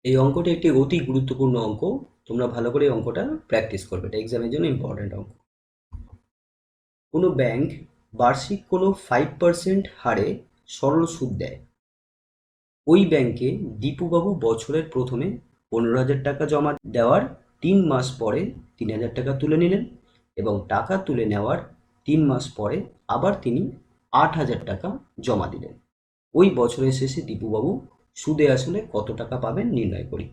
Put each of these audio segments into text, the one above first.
এই অঙ্কটি একটি অতি গুরুত্বপূর্ণ অঙ্ক। তোমরা ভালো করে এই অঙ্কটা প্র্যাকটিস করবে, এটা এক্সামের জন্য ইম্পর্টেন্ট অঙ্ক। কোনো ব্যাংক বার্ষিক কোনো 5% হারে সরল সুদ দেয়। ওই ব্যাংকে দীপুবাবু বছরের প্রথমে 15,000 টাকা জমা দেওয়ার 3 মাস পরে 3,000 টাকা তুলে নিলেন এবং টাকা তুলে নেওয়ার 3 মাস পরে আবার তিনি 8,000 টাকা জমা দিলেন। ওই বছরের শেষে দীপুবাবু সুদে আসলে কত টাকা পাবেন নির্ণয় করি।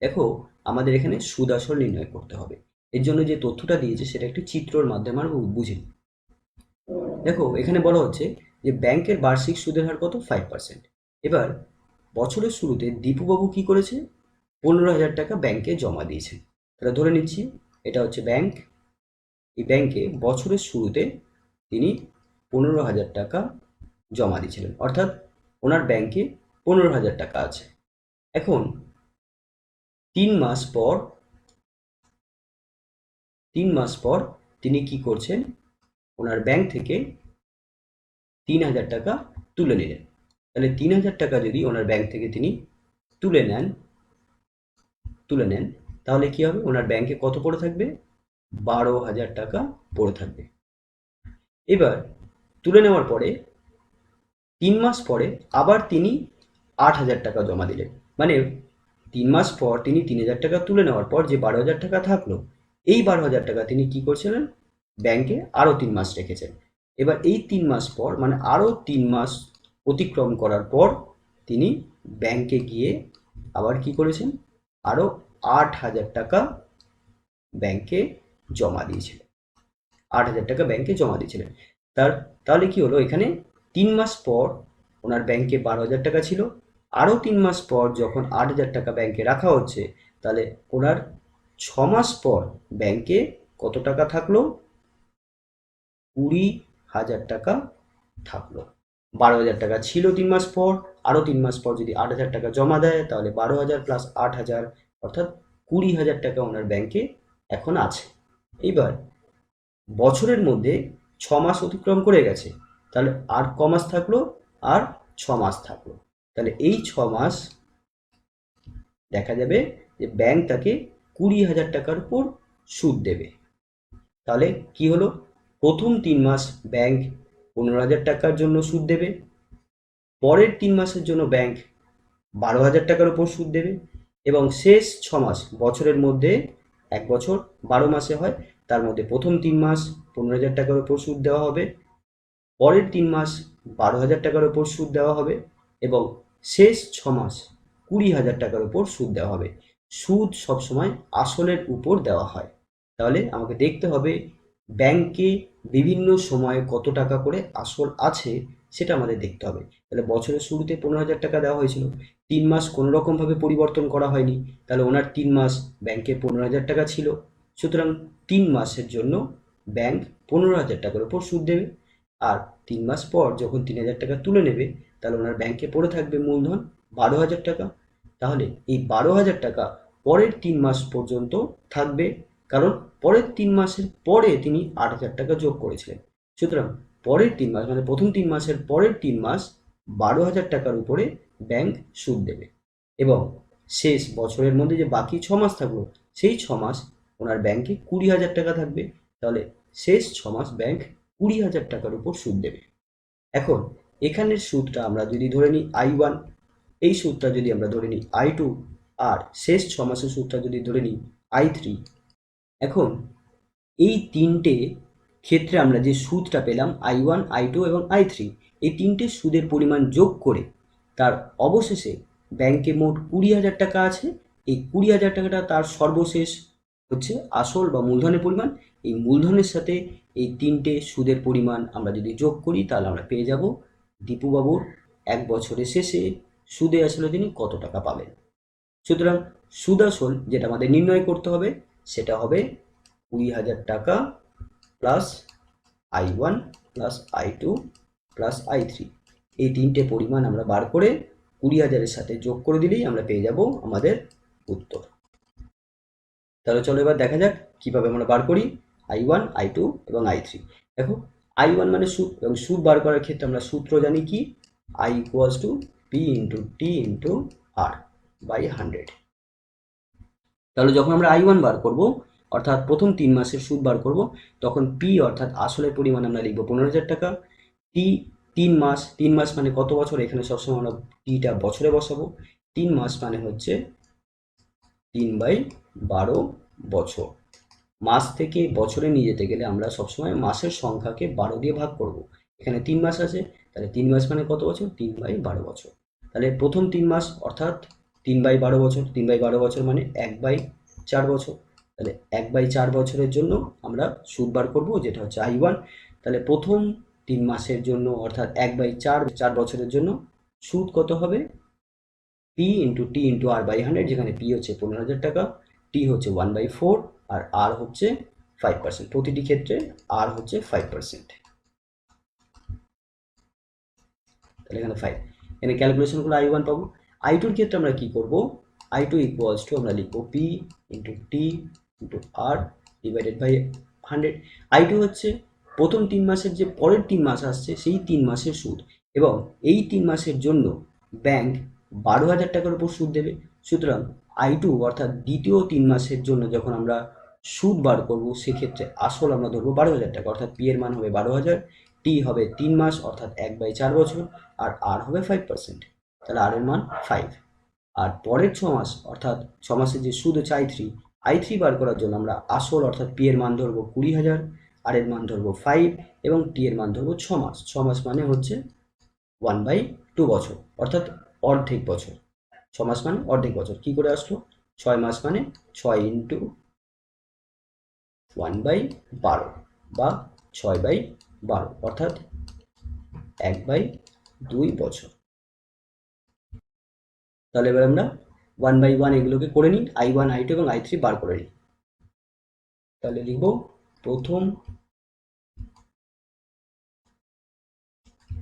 দেখো, আমাদের এখানে সুদ আসল নির্ণয় করতে হবে। এর জন্য যে তথ্যটা দিয়েছে সেটা একটি চিত্রর মাধ্যমে আমরা বুঝি। দেখো, এখানে বলা হচ্ছে যে ব্যাংকের বার্ষিক সুদের হার কত, 5%। এবার বছরের শুরুতে দীপুবাবু কি করেছে, 15,000 টাকা ব্যাংকে জমা দিয়েছে। তাহলে ধরে নিচ্ছি এটা হচ্ছে ব্যাংক। এই ব্যাংকে বছরের শুরুতে তিনি 15,000 টাকা জমা দিয়েছিলেন, অর্থাৎ ওনার ব্যাংকে 15,000 টাকা আছে। এখন 3 মাস পর 3 মাস পর তিনি কি করছেন, ওনার ব্যাংক থেকে 3,000 টাকা তুলে নিলেন। তাহলে 3,000 টাকা যদি ওনার ব্যাংক থেকে তিনি তুলে নেন তাহলে কি হবে, ওনার ব্যাংকে কত পড়ে থাকবে, 12,000 টাকা পড়ে থাকবে। এবার তুলে নেওয়ার পরে 3 মাস পরে আবার তিনি 8,000 টাকা জমা দিলেন। মানে 3 মাস পর তিনি 3,000 টাকা তুলে নেওয়ার পর যে 12,000 টাকা থাকলো, এই 12,000 টাকা তিনি কি করছিলেন, ব্যাংকে আরও 3 মাস রেখেছেন। এবার এই 3 মাস পর মানে আরও 3 মাস অতিক্রম করার পর তিনি ব্যাংকে গিয়ে আবার কি করেছেন, আরও 8,000 টাকা ব্যাংকে জমা দিয়েছিলেন। 8,000 টাকা ব্যাংকে জমা দিয়েছিলেন। তাহলে কি হলো, এখানে 3 মাস পর ওনার ব্যাংকে 12,000 টাকা ছিল, আরও 3 মাস পর যখন 8,000 টাকা ব্যাংকে রাখা হচ্ছে, তাহলে ওনার 6 মাস পর ব্যাংকে কত টাকা থাকলো, 20,000 টাকা থাকলো। 12,000 টাকা ছিল 3 মাস পর, আরও 3 মাস পর যদি 8,000 টাকা জমা দেয় তাহলে 12,000 প্লাস 8,000 অর্থাৎ 20,000 টাকা ওনার ব্যাংকে এখন আছে। এইবার বছরের মধ্যে 6 মাস অতিক্রম করে গেছে, তাহলে আর ক মাস থাকলো, আর 6 মাস থাকলো। তাহলে এই 6 মাস দেখা যাবে যে ব্যাংক তাকে 20,000 টাকার উপর সুদ দেবে। তাহলে কি হলো, প্রথম 3 মাস ব্যাংক 15,000 টাকার জন্য সুদ দেবে, পরের 3 মাসের জন্য ব্যাংক 12,000 টাকার উপর সুদ দেবে, এবং শেষ 6 মাস, বছরের মধ্যে 1 বছর 12 মাসে হয়, তার মধ্যে প্রথম 3 মাস 15,000 টাকার উপর সুদ দেওয়া হবে, পরের 3 মাস 12,000 টাকার উপর সুদ দেওয়া হবে, এবং শেষ 6 মাস 20,000 টাকার উপর সুদ দেওয়া হবে। সুদ সবসময় আসলের উপর দেওয়া হয়। তাহলে আমাকে দেখতে হবে ব্যাংকে বিভিন্ন সময়ে কত টাকা করে আসল আছে সেটা আমাদের দেখতে হবে। তাহলে বছরের শুরুতে 15,000 টাকা দেওয়া হয়েছিল, 3 মাস কোনো রকমভাবে পরিবর্তন করা হয়নি, তাহলে ওনার 3 মাস ব্যাংকে 15,000 টাকা ছিল। সুতরাং 3 মাসের জন্য ব্যাংক 15,000 টাকার উপর সুদ দেবে। আর 3 মাস পর যখন 3,000 টাকা তুলে নেবে, তাহলে ওনার ব্যাংকে পড়ে থাকবে মূলধন 12,000 টাকা। তাহলে এই 12,000 টাকা পরের 3 মাস পর্যন্ত থাকবে, কারণ পরের 3 মাসের পরে তিনি 8,000 টাকা যোগ করেছিলেন। সুতরাং পরের 3 মাস মানে প্রথম 3 মাসের পরের 3 মাস 12,000 টাকার উপরে ব্যাংক সুদ দেবে, এবং শেষ বছরের মধ্যে যে বাকি 6 মাস থাকলো সেই 6 মাস ওনার ব্যাংকে 20,000 টাকা থাকবে। তাহলে শেষ 6 মাস ব্যাংক 20,000 টাকার উপর সুদ দেবে। এখন এখানের সুদটা আমরা যদি ধরে নিই I1, এই সুদটা যদি আমরা ধরে নিই I2, আর শেষ 6 মাসের সুদটা যদি ধরে নিই I3। এখন এই তিনটে ক্ষেত্রে আমরা যে সুদটা পেলাম I1, I2 এবং I3, এই তিনটে সুদের পরিমাণ যোগ করে তার অবশেষে ব্যাংকে মোট 20,000 টাকা আছে। এই 20,000 টাকাটা তার সর্বশেষ হচ্ছে আসল বা মূলধনের পরিমাণ। এই মূলধনের সাথে এই তিনটে সুদের পরিমাণ আমরা যদি যোগ করি তাহলে আমরা পেয়ে যাব দীপুবাবুর 1 বছরের শেষে সুদে আসলে তিনি কত টাকা পাবেন। সুতরাং সুদ আসল যেটা আমাদের নির্ণয় করতে হবে সেটা হবে 20,000 টাকা plus I1 plus I2 plus I3। এই তিনটে পরিমাণ আমরা বার করে 20,000-এর সাথে যোগ করে দিলেই আমরা পেয়ে যাব আমাদের উত্তর। তাহলে চলো এবার দেখা যাক কিভাবে আমরা বার করি I1, I2 এবং I3। দেখো, I1 মানে সুদ, এবং সুদ বার করার ক্ষেত্রে আমরা সূত্র জানি কি, I = P × T × R/100। তাহলে যখন আমরা I1 বার করব, অর্থাৎ প্রথম 3 মাসের সুদ বার করব, তখন পি অর্থাৎ আসলের পরিমাণ আমরা লিখব 15,000 টাকা। টি 3 মাস মানে কত বছর, এখানে সবসময় আমরা টিটা বছরে বসাবো। 3 মাস মানে হচ্ছে 3/12 বছর। মাস থেকে বছরে নিয়ে যেতে গেলে আমরা সবসময় মাসের সংখ্যাকে 12 দিয়ে ভাগ করব। এখানে 3 মাস আছে, তাহলে 3 মাস মানে কত বছর, 3/12 বছর। তাহলে প্রথম 3 মাস অর্থাৎ 3/12 বছর, 3/12 বছর মানে 1/4 বছর। তাহলে 1/4 বছরের জন্য আমরা সুদ বার করবো, যেটা হচ্ছে I1। তাহলে প্রথম 3 মাসের জন্য অর্থাৎ 1/4 বছরের জন্য সুদ কত হবে, P into T into R by 100, যেখানে পি হচ্ছে 15,000 টাকা, টি হচ্ছে 1/4 আর আর হচ্ছে 5%। প্রতিটি ক্ষেত্রে আর হচ্ছে 5%। তাহলে এখানে 5, এখানে ক্যালকুলেশন করে I1 পাবো। I2 এর ক্ষেত্রে আমরা কি করব, I2 ইকুয়ালস টু আমরা লিখবো P into T into R divided by 100। I2 হচ্ছে প্রথম 3 মাসের যে পরের 3 মাস আসছে সেই 3 মাসের সুদ, এবং এই 3 মাসের জন্য ব্যাংক 12,000 টাকার উপর সুদ দেবে। সুতরাং I2 অর্থাৎ দ্বিতীয় 3 মাসের জন্য যখন আমরা সুদ বার করব, সেক্ষেত্রে আসল আমরা ধরবো 12,000 টাকা, অর্থাৎ পি এর মান হবে 12,000, টি হবে 3 মাস অর্থাৎ 1/4 বছর, আর আর হবে 5%। তাহলে আর এর মান 5। আর পরের 6 মাস অর্থাৎ 6 মাসের যে সুদ হচ্ছে I3 বার করার জন্য আমরা আসল অর্থাৎ পি এর মান ধরবো 20,000, আর এর মান ধরবো 5, এবং টি এর মান ধরবো 6 মাস। 6 মাস মানে হচ্ছে 1/2 বছর, অর্থাৎ অর্ধেক বছর। 6 মাস মানে অর্ধেক বছর। কি করে আসলো, 6 মাস মানে 6 ইন্টু 1/12 বা 6/12, অর্থাৎ 1/2 বছর। তাহলে এবার আমরা 1/1 এগুলোকে করে নিই, I1 I2 এবং I3 বার করে নিই। তাহলে লিখব প্রথম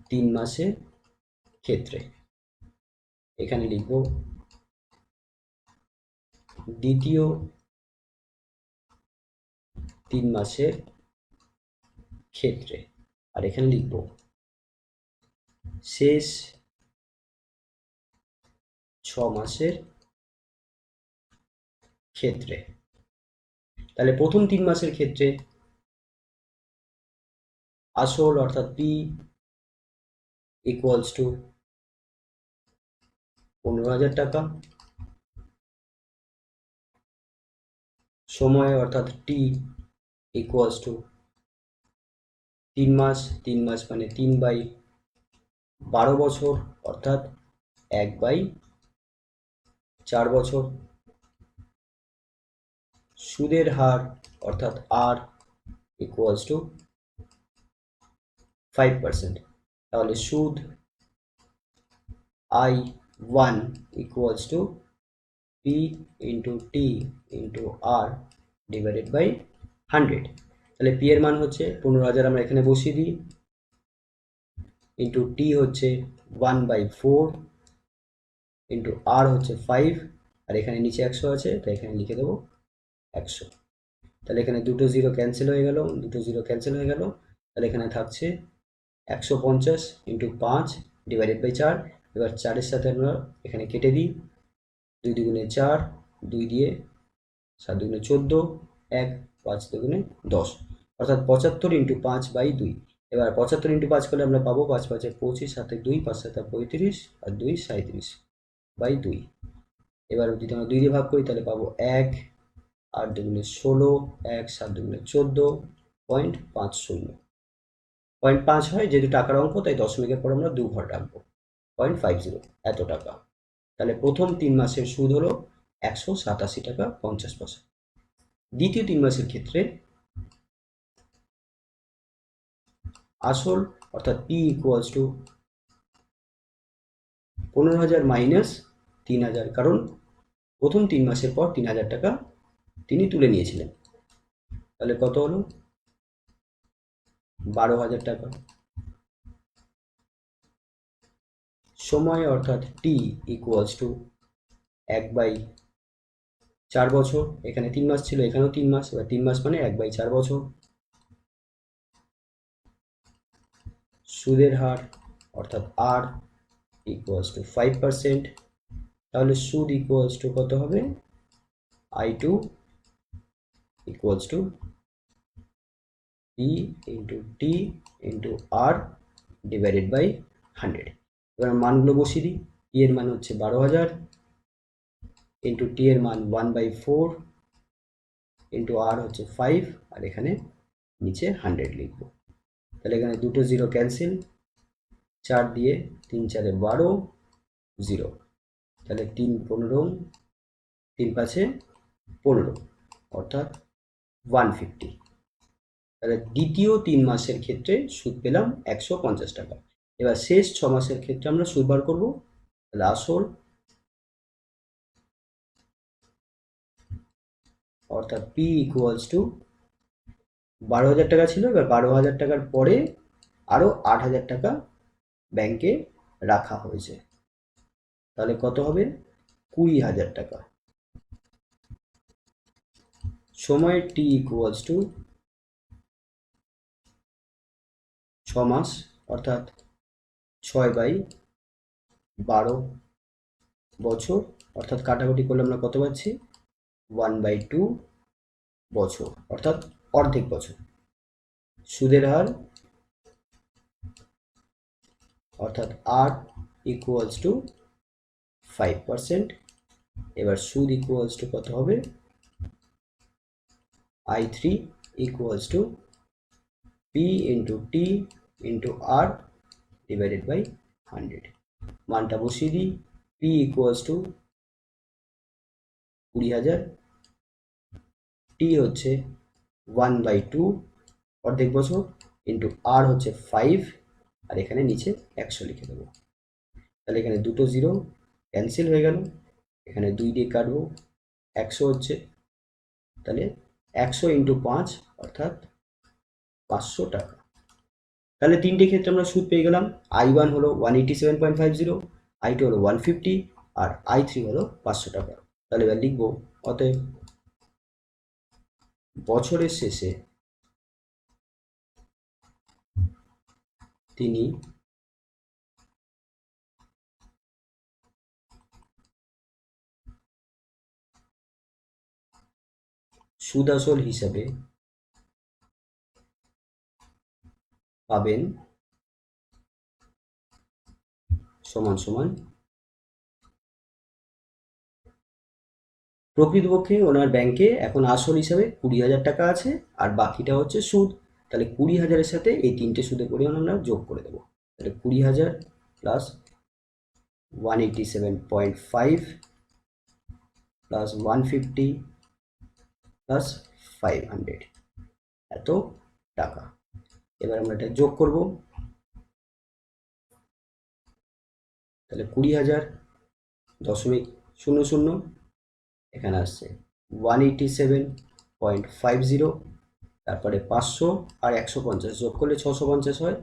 3 মাসের ক্ষেত্রে, এখানে লিখব দ্বিতীয় 3 মাসের ক্ষেত্রে, আর এখানে লিখব শেষ 6 মাসের ক্ষেত্রে। তাহলে প্রথম 3 মাসের ক্ষেত্রে আসল অর্থাৎ পি ইকুয়ালস টু 15,000 টাকা, সময় অর্থাৎ টি ইকুয়ালস টু 3 মাস, 3 মাস মানে 3/12 বছর, অর্থাৎ 1/4 বছর। সুদের হার অর্থাৎ আর ইকুয়ালস টু 5%। তাহলে সুদ I1 equals to P into T into R divided by 100। তাহলে পি এর মান হচ্ছে 15,000, আমরা এখানে বসিয়ে দিই, ইন্টু টি হচ্ছে 1/4 ইন্টু আর হচ্ছে 5, আর এখানে নিচে 100 আছে তাই এখানে লিখে দেবো 100। তাহলে এখানে দুটো জিরো ক্যান্সেল হয়ে গেল, তাহলে এখানে থাকছে 150 ইন্টু 5 ডিভাইডেড বাই 4। এবার 4-এর সাথে আমরা এখানে কেটে দিই, 2 দুগুণে 4, 2 দিয়ে 7 দুগুণে 14, 1, 5 দুগুণে 10, অর্থাৎ 75 ইন্টু 5/2। এবার 75 ইন্টু 5 করলে আমরা পাবো 5 5 25, 7 2, 5 7 35, আর 2 37/2। এবার যদি আমরা 2 দিয়ে ভাগ করি তাহলে পাবো 1, 8 দুগুণে 16, 1, 7 দুগুণে 14, 0.50। 0.5 হয়, যেহেতু টাকার অঙ্ক তাই দশমিকের পর আমরা 2 ঘর রাখবো, 0.50 এত টাকা। তাহলে প্রথম 3 মাসের সুদ হলো 187 টাকা 50 পয়সা। দ্বিতীয় 3 মাসের ক্ষেত্রে আসল অর্থাৎ পি ইকুয়ালস টু 15,000 মাইনাস 3,000, কারণ প্রথম 3 মাসের পর 3,000 টাকা তিনি তুলে নিয়েছিলেন। তাহলে কত হলো, 12,000 টাকা। সময় অর্থাৎ টি ইকুয়ালস টু 1/4 বছর, এখানে 3 মাস ছিল, এখানেও 3 মাস, এবার 3 মাস মানে 1/4 বছর। সুদের হার অর্থাৎ আর ইকুয়ালস টু 5%। তাহলে সুদ ইকুয়ালস টু কত হবে, I2 equals to P into T into R divided by 100। এবার মানগুলো বসিয়ে দিই। P এর মান হচ্ছে 12,000 ইন্টু T এর মান 1/4 ইন্টু R হচ্ছে 5, আর এখানে নিচে 100 লিখব। তাহলে এখানে দুটো জিরো ক্যান্সেল, 4 দিয়ে 3 4 12, 0। তাহলে 3 15, 3 5 15, অর্থাৎ 150। তাহলে দ্বিতীয় 3 মাসের ক্ষেত্রে সুদ পেলাম 150 টাকা। এবার শেষ 6 মাসের ক্ষেত্রে আমরা সুদ বার করব। তাহলে আসল অর্থাৎ P ইকুয়ালস টু 12,000 টাকা ছিল, এবার 12,000 টাকার পরে আরও 8,000 টাকা ব্যাংকে রাখা হয়েছে, তাহলে কত হবে? 20,000 টাকা। সময় T ইকুয়ালস টু 6 মাস, অর্থাৎ 6/12 বছর, অর্থাৎ কাটাকুটি করলে আমরা কত পাচ্ছি? 1/2 বছর, অর্থাৎ অর্ধেক বছর। সুদের হার অর্থাৎ R ইকুয়ালস টু 5%। এবার সুদ ইকুয়ালস টু কত হবে? I3 equals to P into T into R divided by 100। মানটা বসিয়ে দিই। P ইকুয়ালস টু 20,000, T হচ্ছে 1/2 অর্ধেক বছর ইন্টু R হচ্ছে 5, আর এখানে নিচে 100 লিখে দেবো। তাহলে এখানে দুটো জিরো ক্যান্সেল হয়ে গেল, এখানে 2 দিয়ে কাটবো, 100 হচ্ছে। তাহলে 100 ইন্টু 5 অর্থাৎ 500 টাকা। তাহলে তিনটে ক্ষেত্রে আমরা সুদ পেয়ে গেলাম। I1 হলো 187.50, I2 হলো 150, আর I3 হলো 500 টাকা। তাহলে এবার লিখবো, অতএব বছরের শেষে তিনি সুদ আসল হিসাবে পাবেন সমান সমান, প্রকৃতপক্ষে ওনার ব্যাংকে এখন আসল হিসাবে 20,000 টাকা আছে, আর বাকিটা হচ্ছে সুদ। তাহলে 20,000-এর সাথে এই তিনটে সুদের পরিমাণ আমরা যোগ করে দেবো। তাহলে 20,000 প্লাস 187.5 প্লাস 150 প্লাস 500, এত টাকা। এবার আমরা এটা যোগ করব। তাহলে 20,000.00, এখানে আসছে 187.50, তারপরে 500 আর 150 যোগ করলে 650 হয়।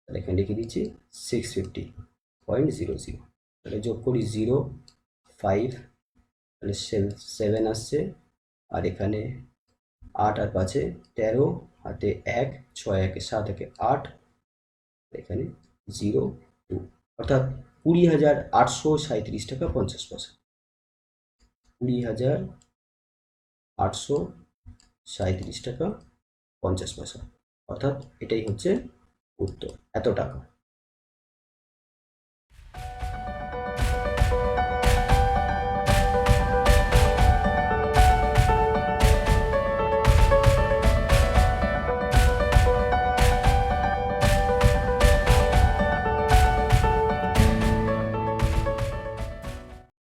তাহলে এখানে লিখে দিচ্ছি 650.00। তাহলে যোগ করি 0 5, তাহলে 7 আসছে, আর এখানে 8 আর 5 13, হাতে 1, 6 1 7 1 8, এখানে 0 2, অর্থাৎ 20,837 টাকা 50 পয়সা। 20,837 টাকা 50 পয়সা, অর্থাৎ এটাই হচ্ছে উত্তর, এত টাকা।